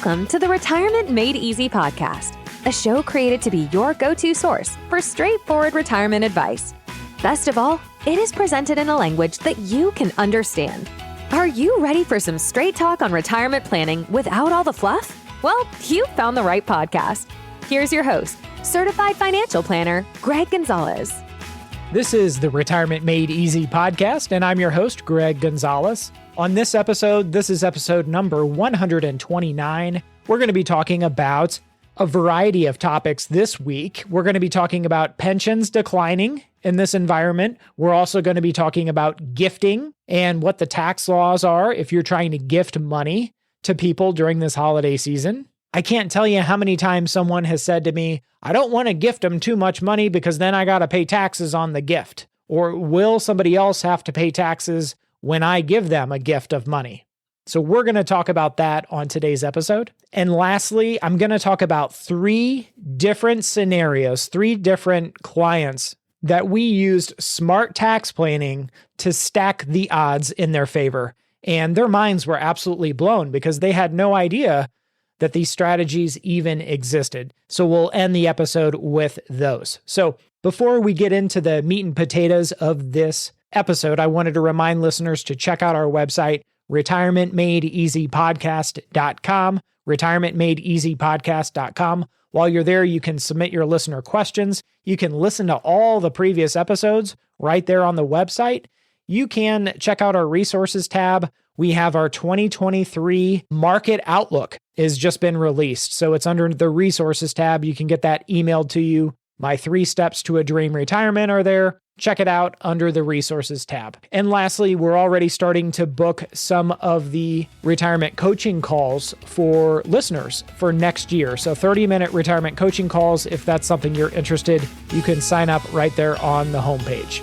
Welcome to the Retirement Made Easy podcast, a show created to be your go-to source for straightforward retirement advice. Best of all, it is presented in a language that you can understand. Are you ready for some straight talk on retirement planning without all the fluff? Well, you found the right podcast. Here's your host, certified financial planner, Greg Gonzalez. This is the Retirement Made Easy podcast, and I'm your host, Greg Gonzalez. On this episode, this is episode number 129. We're going to be talking about a variety of topics this week. We're going to be talking about pensions declining in this environment. We're also going to be talking about gifting and what the tax laws are if you're trying to gift money to people during this holiday season. I can't tell you how many times someone has said to me, I don't want to gift them too much money because then I got to pay taxes on the gift. Or will somebody else have to pay taxes when I give them a gift of money? So we're going to talk about that on today's episode. And lastly, I'm going to talk about three different scenarios, three different clients that we used smart tax planning to stack the odds in their favor. And their minds were absolutely blown because they had no idea that these strategies even existed. So we'll end the episode with those. So before we get into the meat and potatoes of this episode, I wanted to remind listeners to check out our website, retirementmadeeasypodcast.com, retirementmadeeasypodcast.com. While you're there, you can submit your listener questions. You can listen to all the previous episodes right there on the website. You can check out our resources tab. We have our 2023 market outlook has just been released. So it's under the resources tab. You can get that emailed to you. My 3 steps to a dream retirement are there. Check it out under the resources tab. And lastly, we're already starting to book some of the retirement coaching calls for listeners for next year. So 30-minute retirement coaching calls. If that's something you're interested, you can sign up right there on the homepage.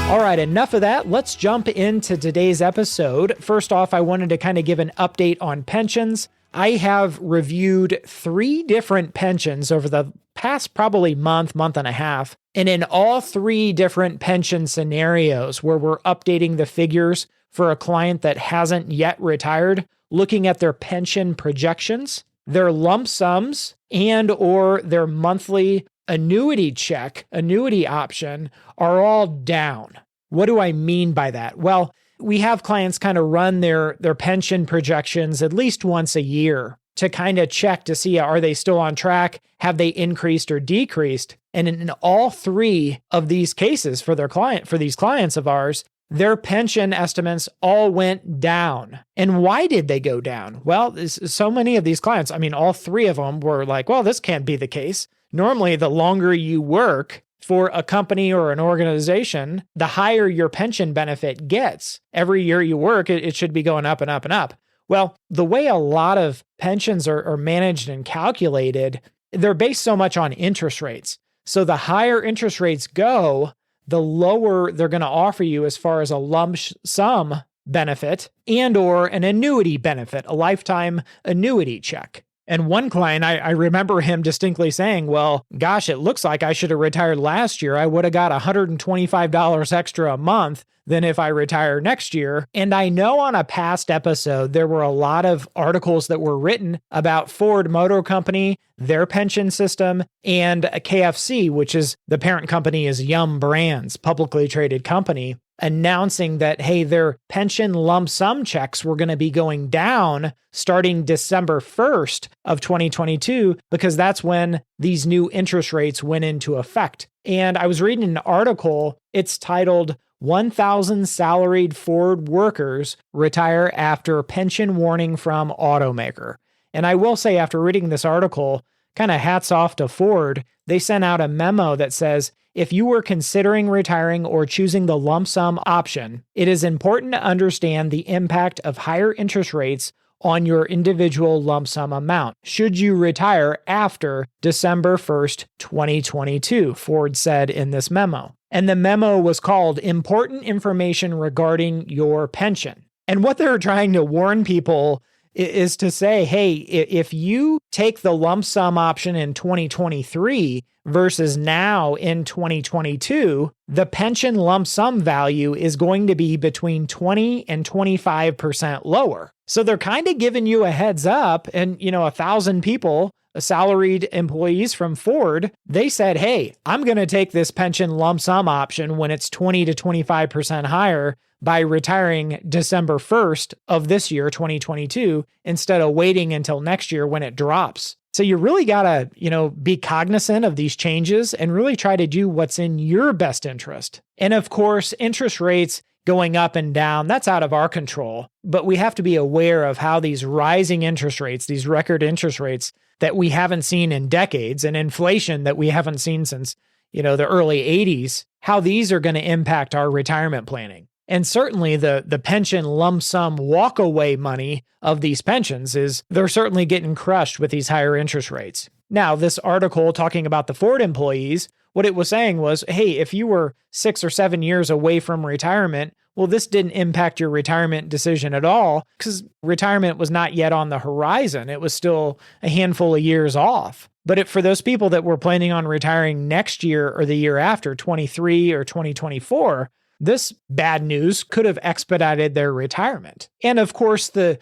All right, enough of that. Let's jump into today's episode. First off, I wanted to kind of give an update on pensions. I have reviewed 3 different pensions over the past probably month and a half. And in all 3 different pension scenarios where we're updating the figures for a client that hasn't yet retired, looking at their pension projections, their lump sums, and or their monthly annuity option are all down. What do I mean by that? Well, we have clients kind of run their pension projections at least once a year to kind of check to see, are they still on track? Have they increased or decreased? And in all 3 of these cases for these clients of ours, their pension estimates all went down. And why did they go down? Well, so many of these clients, all 3 of them were like, well, this can't be the case. Normally, the longer you work for a company or an organization, the higher your pension benefit gets. Every year you work, it should be going up and up and up. Well, the way a lot of pensions are managed and calculated, they're based so much on interest rates. So the higher interest rates go, the lower they're going to offer you as far as a lump sum benefit and or an annuity benefit, a lifetime annuity check. And one client, I remember him distinctly saying, well, gosh, it looks like I should have retired last year. I would have got $125 extra a month than if I retire next year. And I know on a past episode, there were a lot of articles that were written about Ford Motor Company, their pension system, and KFC, which is the parent company is Yum Brands, publicly traded company, announcing that, hey, their pension lump sum checks were going to be going down starting December 1st of 2022, because that's when these new interest rates went into effect. And I was reading an article, it's titled 1,000 Salaried Ford Workers Retire After Pension Warning from Automaker. And I will say, after reading this article, kind of hats off to Ford, they sent out a memo that says, if you were considering retiring or choosing the lump sum option, it is important to understand the impact of higher interest rates on your individual lump sum amount should you retire after December 1st, 2022, Ford said in this memo. And the memo was called Important Information Regarding Your Pension. And what they're trying to warn people is to say, hey, if you take the lump sum option in 2023 versus now in 2022, the pension lump sum value is going to be between 20 and 25% lower. So they're kind of giving you a heads up. And, 1,000 people, salaried employees from Ford, they said, hey, I'm going to take this pension lump sum option when it's 20 to 25% higher by retiring December 1st of this year, 2022, instead of waiting until next year when it drops. So you really got to, be cognizant of these changes and really try to do what's in your best interest. And of course, interest rates going up and down, that's out of our control. But we have to be aware of how these rising interest rates, these record interest rates that we haven't seen in decades, and inflation that we haven't seen since, the early 80s, how these are going to impact our retirement planning. And certainly the pension lump sum walkaway money of these pensions they're certainly getting crushed with these higher interest rates. Now, this article talking about the Ford employees, what it was saying was, hey, if you were 6 or 7 years away from retirement, well, this didn't impact your retirement decision at all because retirement was not yet on the horizon. It was still a handful of years off. But for those people that were planning on retiring next year or the year after, 23 or 2024, this bad news could have expedited their retirement. And of course, the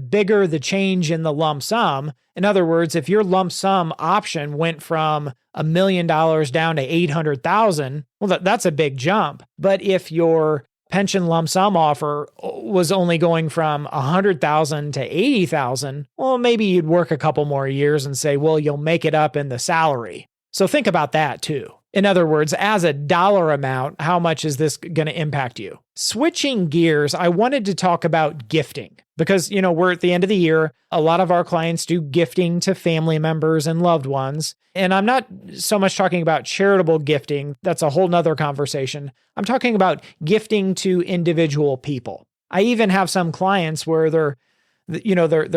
bigger the change in the lump sum, in other words, if your lump sum option went from $1 million down to $800,000, well, that's a big jump. But if your pension lump sum offer was only going from $100,000 to $80,000, well, maybe you'd work a couple more years and say, well, you'll make it up in the salary. So think about that too. In other words, as a dollar amount, how much is this going to impact you? Switching gears, I wanted to talk about gifting because, we're at the end of the year. A lot of our clients do gifting to family members and loved ones. And I'm not so much talking about charitable gifting. That's a whole nother conversation. I'm talking about gifting to individual people. I even have some clients where they're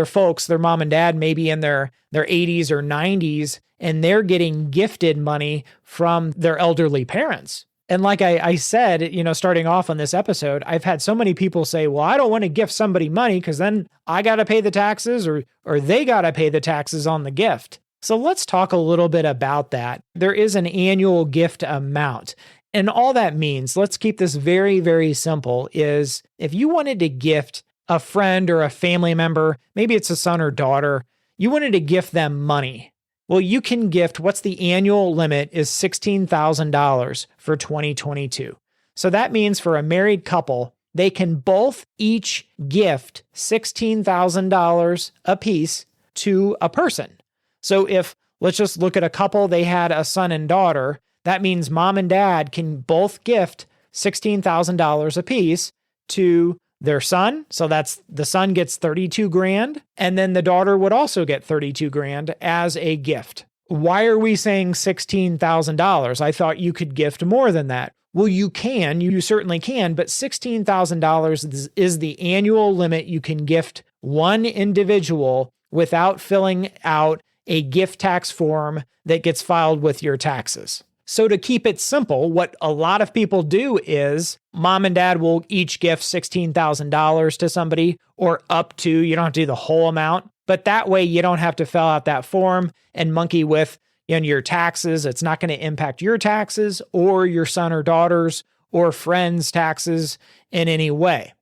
folks, their mom and dad, maybe in their 80s or 90s, and they're getting gifted money from their elderly parents. And like I said, starting off on this episode, I've had so many people say, well, I don't want to gift somebody money because then I got to pay the taxes or they got to pay the taxes on the gift. So let's talk a little bit about that. There is an annual gift amount. And all that means, let's keep this very, very simple, is if you wanted to gift a friend or a family member, maybe it's a son or daughter, you wanted to gift them money. Well, you can gift, what's the annual limit is $16,000 for 2022. So that means for a married couple, they can both each gift $16,000 apiece to a person. So if, let's just look at a couple, they had a son and daughter, that means mom and dad can both gift $16,000 apiece to their son. So that's the son gets 32 grand. And then the daughter would also get 32 grand as a gift. Why are we saying $16,000? I thought you could gift more than that. Well, you can, you certainly can, but $16,000 is the annual limit you can gift one individual without filling out a gift tax form that gets filed with your taxes. So to keep it simple, what a lot of people do is mom and dad will each gift $16,000 to somebody or up to, you don't have to do the whole amount, but that way you don't have to fill out that form and monkey with your taxes. It's not going to impact your taxes or your son or daughter's or friends' taxes in any way.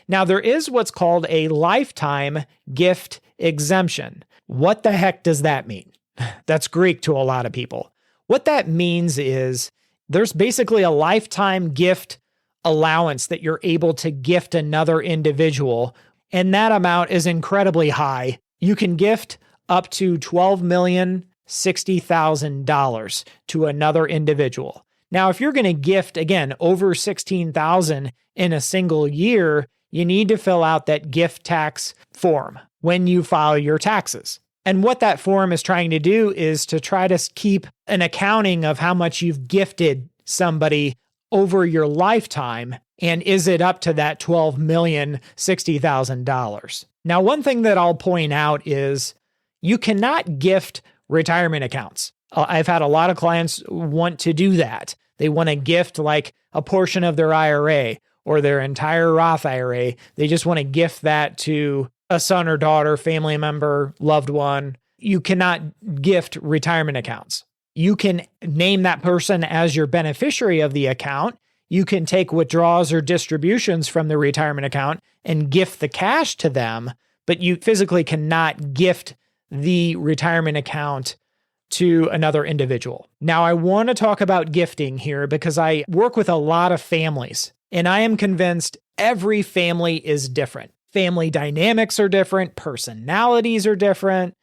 Now, there is what's called a lifetime gift exemption. What the heck does that mean? That's Greek to a lot of people. What that means is there's basically a lifetime gift allowance that you're able to gift another individual, and that amount is incredibly high. You can gift up to $12,060,000 to another individual. Now, if you're going to gift, again, over $16,000 in a single year, you need to fill out that gift tax form when you file your taxes. And what that form is trying to do is to try to keep an accounting of how much you've gifted somebody over your lifetime, and is it up to that $12,060,000? Now, one thing that I'll point out is you cannot gift retirement accounts. I've had a lot of clients want to do that. They want to gift like a portion of their IRA or their entire Roth IRA. They just want to gift that to a son or daughter, family member, loved one. You cannot gift retirement accounts. You can name that person as your beneficiary of the account. You can take withdrawals or distributions from the retirement account and gift the cash to them, but you physically cannot gift the retirement account to another individual. Now, I want to talk about gifting here because I work with a lot of families, and I am convinced every family is different. Family dynamics are different, personalities are different,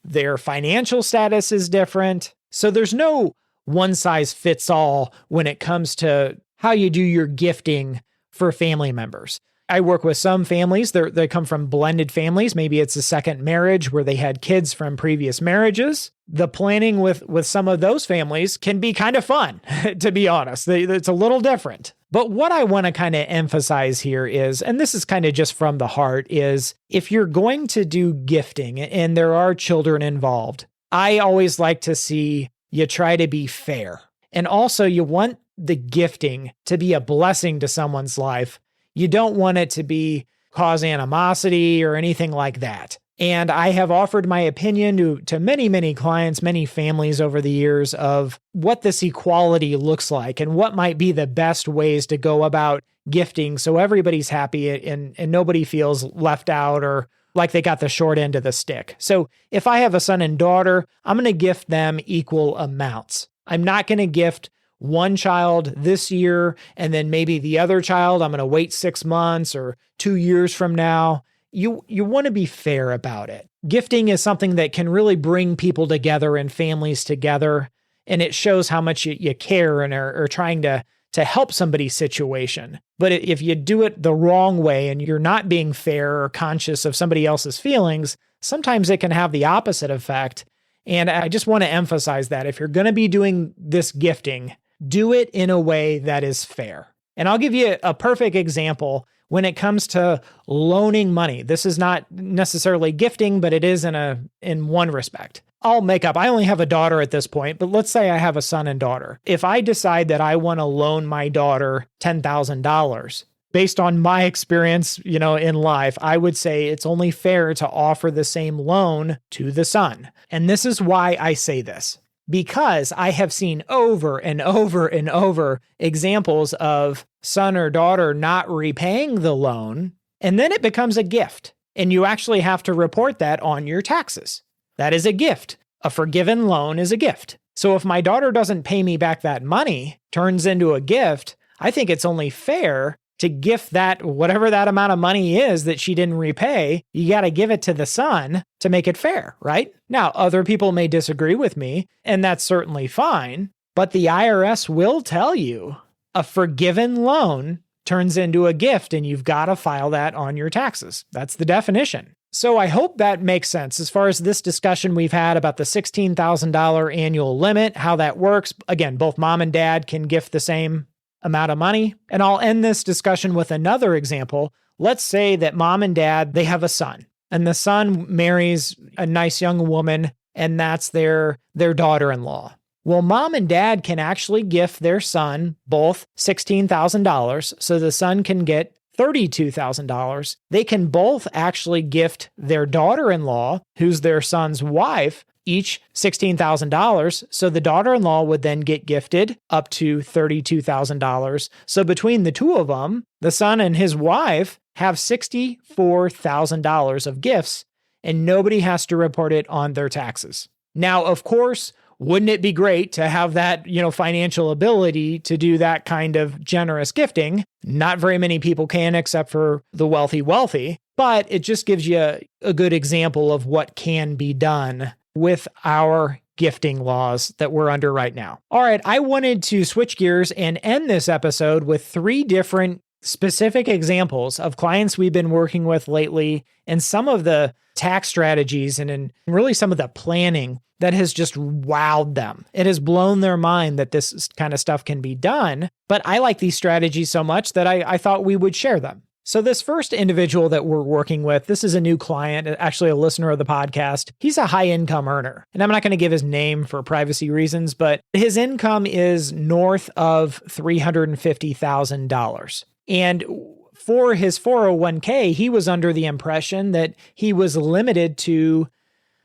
their financial status is different. So there's no one size fits all when it comes to how you do your gifting for family members. I work with some families, they come from blended families. Maybe it's a second marriage where they had kids from previous marriages. The planning with some of those families can be kind of fun, to be honest. It's a little different. But what I want to kind of emphasize here is, and this is kind of just from the heart, is if you're going to do gifting and there are children involved, I always like to see you try to be fair. And also you want the gifting to be a blessing to someone's life. You don't want it to cause animosity or anything like that. And I have offered my opinion to many, many clients, many families over the years of what this equality looks like and what might be the best ways to go about gifting so everybody's happy and nobody feels left out or like they got the short end of the stick. So if I have a son and daughter, I'm going to gift them equal amounts. I'm not going to gift one child this year and then maybe the other child, I'm going to wait 6 months or 2 years from now. You want to be fair about it. Gifting is something that can really bring people together and families together, and it shows how much you care and are trying to help somebody's situation. But if you do it the wrong way and you're not being fair or conscious of somebody else's feelings, sometimes it can have the opposite effect. And I just want to emphasize that if you're going to be doing this gifting, do it in a way that is fair. And I'll give you a perfect example when it comes to loaning money. This is not necessarily gifting, but it is in one respect. I only have a daughter at this point, but let's say I have a son and daughter. If I decide that I want to loan my daughter $10,000, based on my experience, in life, I would say it's only fair to offer the same loan to the son. And this is why I say this. Because I have seen over and over and over examples of son or daughter not repaying the loan, and then it becomes a gift. And you actually have to report that on your taxes. That is a gift. A forgiven loan is a gift. So if my daughter doesn't pay me back that money, turns into a gift, I think it's only fair to gift that, whatever that amount of money is that she didn't repay, you got to give it to the son to make it fair, right? Now, other people may disagree with me, and that's certainly fine, but the IRS will tell you a forgiven loan turns into a gift, and you've got to file that on your taxes. That's the definition. So I hope that makes sense as far as this discussion we've had about the $16,000 annual limit, how that works. Again, both mom and dad can gift the same amount of money. And I'll end this discussion with another example. Let's say that mom and dad, they have a son, and the son marries a nice young woman, and that's their daughter-in-law. Well, mom and dad can actually gift their son both $16,000, so the son can get $32,000. They can both actually gift their daughter-in-law, who's their son's wife, each $16,000. So the daughter-in-law would then get gifted up to $32,000. So between the two of them, the son and his wife have $64,000 of gifts, and nobody has to report it on their taxes. Now, of course, wouldn't it be great to have that, financial ability to do that kind of generous gifting? Not very many people can, except for the wealthy, but it just gives you a good example of what can be done with our gifting laws that we're under right now. All right, I wanted to switch gears and end this episode with 3 different specific examples of clients we've been working with lately and some of the tax strategies and really some of the planning that has just wowed them. It has blown their mind that this kind of stuff can be done, but I like these strategies so much that I thought we would share them. So this first individual that we're working with, this is a new client, actually a listener of the podcast. He's a high income earner, and I'm not going to give his name for privacy reasons, but his income is north of $350,000. And for his 401k, he was under the impression that he was limited to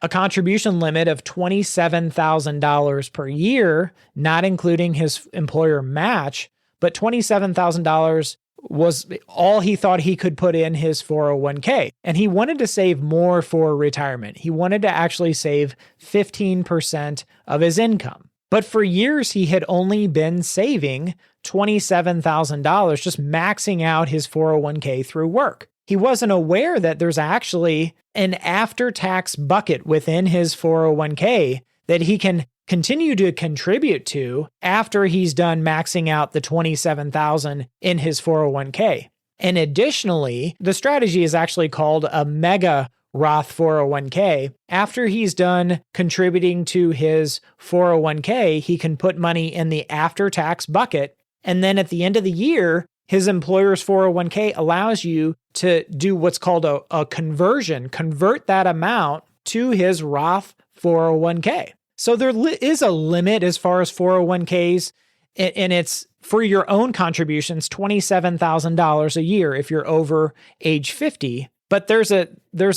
a contribution limit of $27,000 per year, not including his employer match, but $27,000 was all he thought he could put in his 401k. And he wanted to save more for retirement. He wanted to actually save 15% of his income. But for years, he had only been saving $27,000, just maxing out his 401k through work. He wasn't aware that there's actually an after-tax bucket within his 401k that he can continue to contribute to after he's done maxing out the $27,000 in his 401k. And additionally, the strategy is actually called a Mega Roth 401k. After he's done contributing to his 401k, he can put money in the after-tax bucket. And then at the end of the year, his employer's 401k allows you to do what's called a conversion, convert that amount to his Roth 401k. So there is a limit as far as 401ks, and it's for your own contributions, $27,000 a year if you're over age 50. But there's a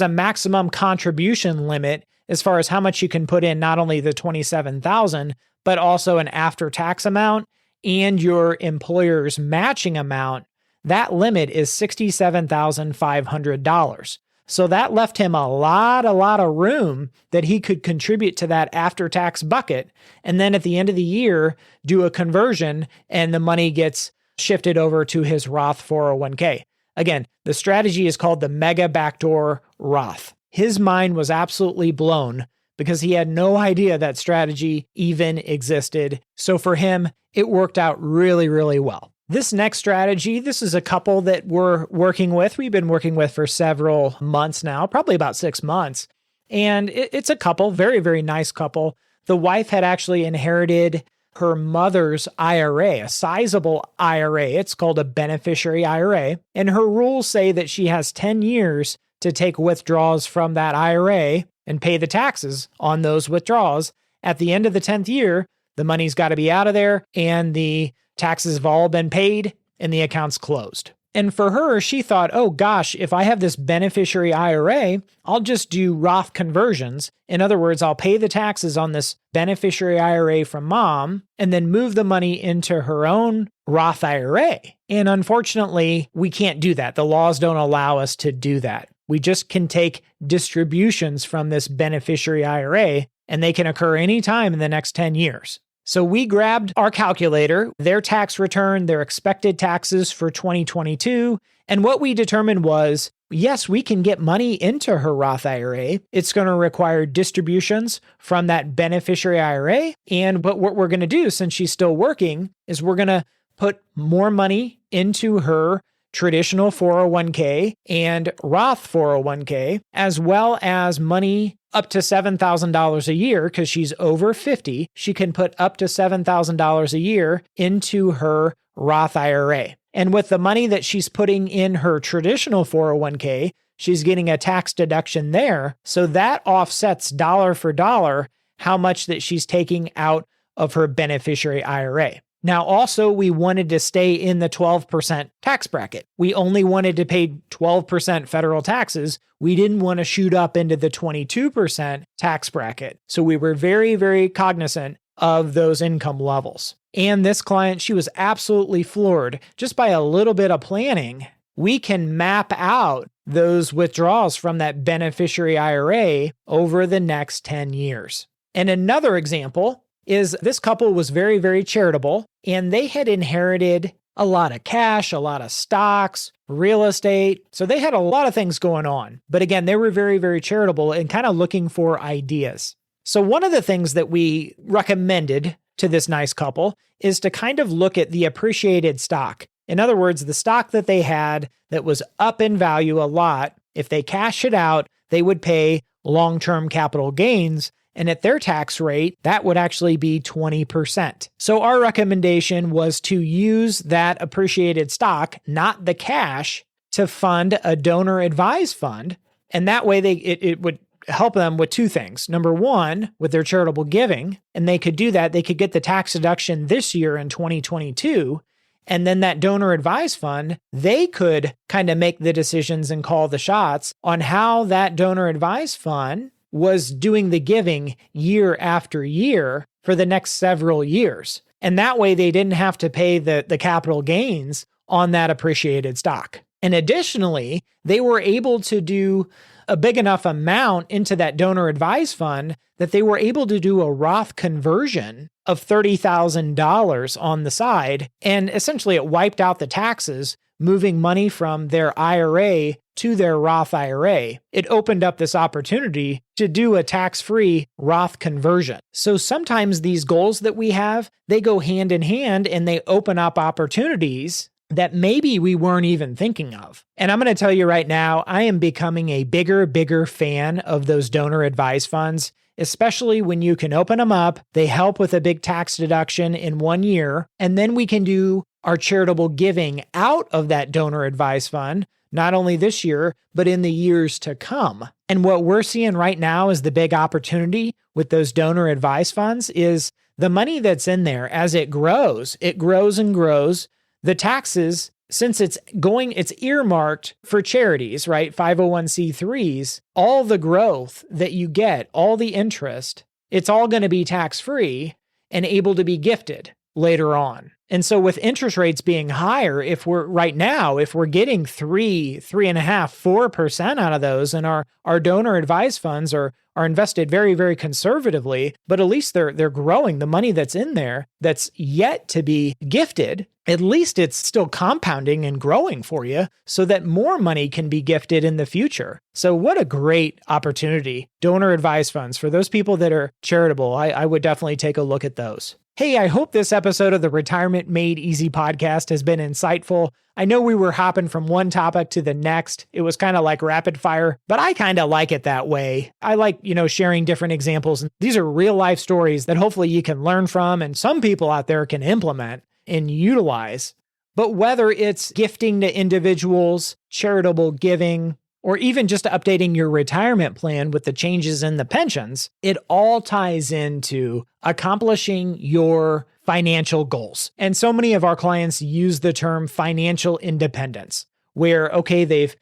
maximum contribution limit as far as how much you can put in, not only the $27,000, but also an after-tax amount and your employer's matching amount. That limit is $67,500. So that left him a lot of room that he could contribute to that after-tax bucket. And then at the end of the year, do a conversion and the money gets shifted over to his Roth 401k. Again, the strategy is called the Mega Backdoor Roth. His mind was absolutely blown because he had no idea that strategy even existed. So for him, it worked out really, really well. This next strategy, this is a couple that we're working with. We've been working with for several months now, probably about 6 months. And it's a couple, very, very nice couple. The wife had actually inherited her mother's IRA, a sizable IRA. It's called a beneficiary IRA. And her rules say that she has 10 years to take withdrawals from that IRA and pay the taxes on those withdrawals. At the end of the 10th year, the money's got to be out of there and the taxes have all been paid and the account's closed. And for her, she thought, oh gosh, if I have this beneficiary IRA, I'll just do Roth conversions. In other words, I'll pay the taxes on this beneficiary IRA from mom and then move the money into her own Roth IRA. And unfortunately, we can't do that. The laws don't allow us to do that. We just can take distributions from this beneficiary IRA, and they can occur anytime in the next 10 years. So we grabbed our calculator, their tax return, their expected taxes for 2022. And what we determined was, yes, we can get money into her Roth IRA. It's going to require distributions from that beneficiary IRA. But what we're going to do, since she's still working, is we're going to put more money into her traditional 401k and Roth 401k, as well as money up to $7,000 a year, because she's over 50. She can put up to $7,000 a year into her Roth IRA. And with the money that she's putting in her traditional 401k, she's getting a tax deduction there. So that offsets dollar for dollar how much that she's taking out of her beneficiary IRA. Now, also, we wanted to stay in the 12% tax bracket. We only wanted to pay 12% federal taxes. We didn't want to shoot up into the 22% tax bracket. So we were very, very cognizant of those income levels. And this client, she was absolutely floored. Just by a little bit of planning, we can map out those withdrawals from that beneficiary IRA over the next 10 years. And another example is this couple was very, very charitable, and they had inherited a lot of cash, a lot of stocks, real estate. So they had a lot of things going on. But again, they were very, very charitable and kind of looking for ideas. So one of the things that we recommended to this nice couple is to kind of look at the appreciated stock. In other words, the stock that they had that was up in value a lot, if they cash it out, they would pay long-term capital gains. And at their tax rate, that would actually be 20%. So our recommendation was to use that appreciated stock, not the cash, to fund a donor advised fund. And that way it would help them with two things. Number one, with their charitable giving, and they could do that. They could get the tax deduction this year in 2022. And then that donor advised fund, they could kind of make the decisions and call the shots on how that donor advised fund was doing the giving year after year for the next several years. And that way they didn't have to pay the capital gains on that appreciated stock. And additionally, they were able to do a big enough amount into that donor advised fund that they were able to do a Roth conversion of $30,000 on the side. And essentially it wiped out the taxes, moving money from their IRA to their Roth IRA. It opened up this opportunity to do a tax-free Roth conversion. So sometimes these goals that we have, they go hand in hand and they open up opportunities that maybe we weren't even thinking of. And I'm going to tell you right now, I am becoming a bigger fan of those donor advised funds, especially when you can open them up. They help with a big tax deduction in 1 year, and then we can do our charitable giving out of that donor advised fund, not only this year, but in the years to come. And what we're seeing right now is the big opportunity with those donor advised funds is the money that's in there as it grows and grows. The taxes, since it's earmarked for charities, right? 501c3s, all the growth that you get, all the interest, it's all going to be tax-free and able to be gifted later on. And so with interest rates being higher, if we're getting 3.5%, 4% out of those, and our donor advised funds are invested very, very conservatively, but at least they're growing. The money that's in there that's yet to be gifted, at least it's still compounding and growing for you so that more money can be gifted in the future. So what a great opportunity. Donor advised funds for those people that are charitable. I would definitely take a look at those. Hey, I hope this episode of the Retirement Made Easy podcast has been insightful. I know we were hopping from one topic to the next. It was kind of like rapid fire, but I kind of like it that way. I like, sharing different examples. These are real life stories that hopefully you can learn from and some people out there can implement and utilize. But whether it's gifting to individuals, charitable giving, or even just updating your retirement plan with the changes in the pensions, it all ties into accomplishing your financial goals. And so many of our clients use the term financial independence, where, okay, they've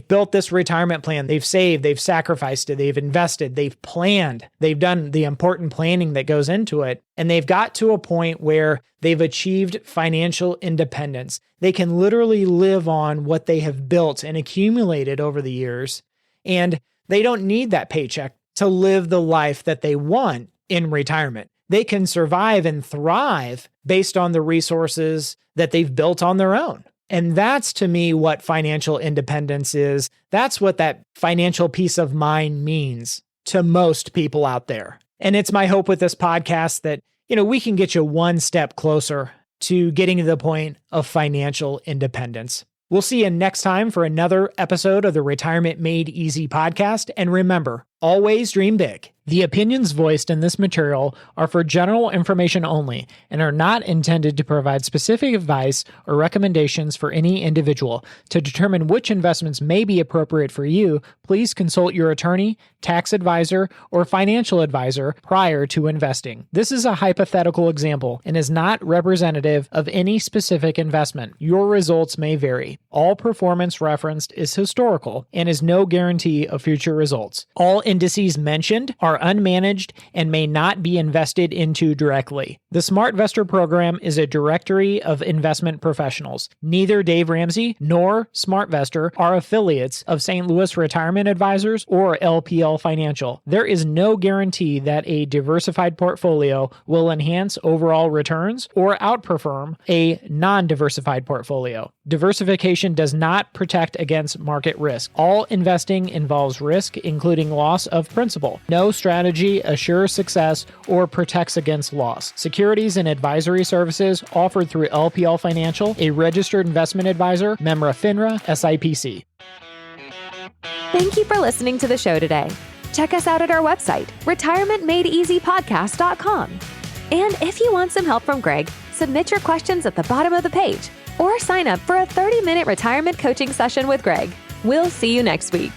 built this retirement plan, they've saved, they've sacrificed it, they've invested, they've planned, they've done the important planning that goes into it, and they've got to a point where they've achieved financial independence. They can literally live on what they have built and accumulated over the years, and they don't need that paycheck to live the life that they want in retirement. They can survive and thrive based on the resources that they've built on their own. And that's, to me, what financial independence is. That's what that financial peace of mind means to most people out there. And it's my hope with this podcast that, we can get you one step closer to getting to the point of financial independence. We'll see you next time for another episode of the Retirement Made Easy podcast. And remember, always dream big. The opinions voiced in this material are for general information only and are not intended to provide specific advice or recommendations for any individual. To determine which investments may be appropriate for you, please consult your attorney, tax advisor, or financial advisor prior to investing. This is a hypothetical example and is not representative of any specific investment. Your results may vary. All performance referenced is historical and is no guarantee of future results. All indices mentioned are unmanaged and may not be invested into directly. The SmartVestor program is a directory of investment professionals. Neither Dave Ramsey nor SmartVestor are affiliates of St. Louis Retirement Advisors or LPL Financial. There is no guarantee that a diversified portfolio will enhance overall returns or outperform a non-diversified portfolio. Diversification does not protect against market risk. All investing involves risk, including loss of principal. No strategy assures success or protects against loss. Securities and advisory services offered through LPL Financial, a registered investment advisor, member FINRA, SIPC. Thank you for listening to the show today. Check us out at our website, retirementmadeeasypodcast.com. And if you want some help from Greg, submit your questions at the bottom of the page or sign up for a 30-minute retirement coaching session with Greg. We'll see you next week.